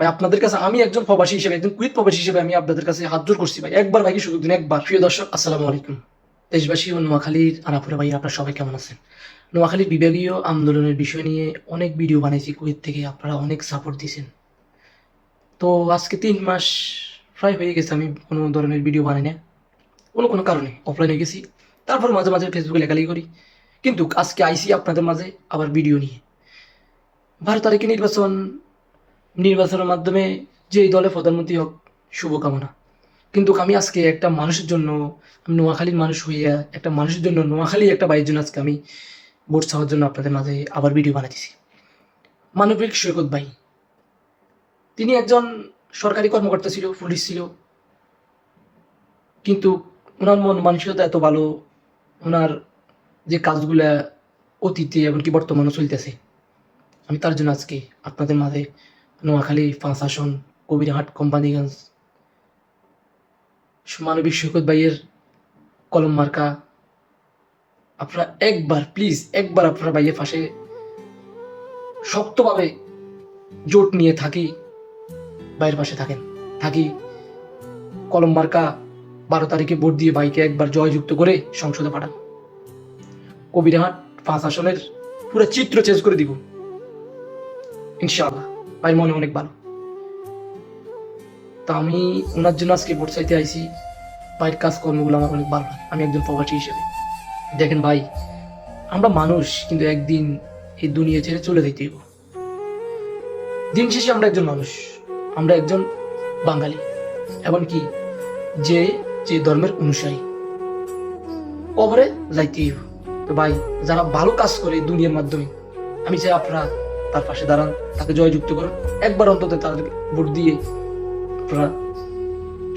ভাই আপনাদের কাছে আমি একজন প্রবাসী হিসেবে, একজন কুয়েত প্রবাসী হিসেবে আমি আপনাদের কাছে হাত জোর করছি ভাই, একবার ভাই সুযোগ দিন, একবার। প্রিয় দর্শক, আসসালামু আলাইকুম। দেশবাসী ও নোয়াখালীর আনাপুরা ভাই, আপনারা সবাই কেমন আছেন? নোয়াখালীর বিভাগীয় আন্দোলনের বিষয় নিয়ে অনেক ভিডিও বানাইছি কুয়েত থেকে, আপনারা অনেক সাপোর্ট দিয়েছেন। তো আজকে 3 মাস প্রায় হয়ে গেছে আমি কোনো ধরনের ভিডিও বানাই না, কোনো কারণে অফলাইনে গেছি। তারপর মাঝে মাঝে ফেসবুকে লেখালেখি করি, কিন্তু আজকে আইসি আপনাদের মাঝে আবার ভিডিও নিয়ে। 12 তারিখে নির্বাচনের মাধ্যমে যেই দলে প্রধানমন্ত্রী হোক, শুভকামনা। কিন্তু আমি আজকে একটা মানুষের জন্য, আমি নোয়াখালীর মানুষ হইয়া একটা মানুষের জন্য, নোয়াখালী একটা ভাইয়ের জন্য আজকে আমি ভোট চাওয়ার জন্য আপনাদের মাঝে আবার ভিডিও বানাইতেছি। মানবিক সৈকত ভাই, তিনি একজন সরকারি কর্মকর্তা ছিল, পুলিশ ছিল, কিন্তু ওনার মন মানসিকতা এত ভালো, ওনার যে কাজগুলা অতীতে এমনকি বর্তমানও চলতেছে, আমি তার জন্য আজকে আপনাদের মাঝে নোয়াখালী 5 আসন, কবিরহাট, কোম্পানিগঞ্জ, মানবিক সৈকত ভাইয়ের কলম মার্কা, আপনারা একবার প্লিজ, একবার আপনারা ভাইয়ের পাশে শক্তভাবে জোট নিয়ে থাকি, ভাইয়ের পাশে থাকি। কলম মার্কা 12 তারিখে ভোট দিয়ে ভাইকে একবার জয়যুক্ত করে সংসদে পাঠান। কবিরহাট 5 আসনের পুরো চিত্র চেঞ্জ করে দিব ইনশাআল্লাহ। ভাই মনে অনেক ভালো, তা আমি ওনার জন্য আজকে ভোট চাইতে আইছি। ভাইয়ের কাজকর্মগুলো আমার অনেক ভালো লাগে, আমি একজন প্রবাসী হিসেবে। দেখেন ভাই, আমরা মানুষ, কিন্তু একদিন এই দুনিয়া ছেড়ে চলে যেতে হইব। দিন শেষে আমরা একজন মানুষ, আমরা একজন বাঙালি, এমনকি যে যে ধর্মের অনুসারী, কবরে যাইতে হইব। তো ভাই, যারা ভালো কাজ করে দুনিয়ার মাধ্যমে, আমি চাই আপনারা তার পাশে দাঁড়ান, তাকে জয়যুক্ত করুন, একবার অন্তত তাদেরকে ভোট দিয়ে আপনারা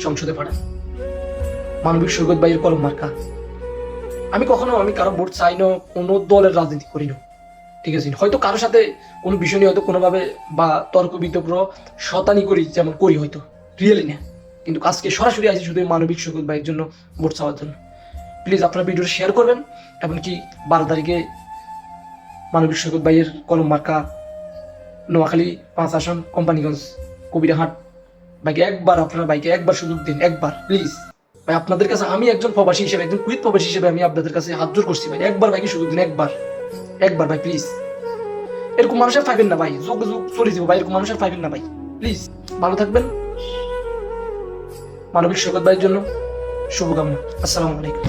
সংসদে পাঠান। মানবিক সৈকত ভাইয়ের কলম মার্কা। আমি কারো ভোট চাই না, কোনো দলের রাজনীতি করি না, ঠিক আছে? হয়তো কারোর সাথে কোনো বিষয় নিয়ে হয়তো কোনোভাবে বা তর্ক বিতর্ক শতানি করি, যেমন করি হয়তো, রিয়েলি না। কিন্তু আজকে সরাসরি আসি শুধু মানবিক সৈকত ভাইয়ের জন্য ভোট চাওয়ার জন্য। প্লিজ আপনারা ভিডিওটা শেয়ার করবেন, এমনকি 12 তারিখে মানবিক সৈকত ভাইয়ের কলম মার্কা, নোয়াখালী 5 আসন, কোম্পানিগঞ্জ, কবিরহাট, ভাইকে একবার সুযোগ দিন, একবার প্লিজ। ভাই আপনাদের কাছে আমি একজন প্রবাসী হিসেবে, একজন কুয়েত প্রবাসী হিসেবে আমি আপনাদের কাছে হাত জোর করছি ভাই, একবার ভাইকে সুযোগ দিন, একবার ভাই প্লিজ। এরকম মানুষের পাইবেন না ভাই, যোগ চলে যাব ভাই, এরকম মানুষের পাইবেন না ভাই, প্লিজ। ভালো থাকবেন। মানবিক সৈকত ভাইয়ের জন্য শুভকামনা। আসসালামু আলাইকুম।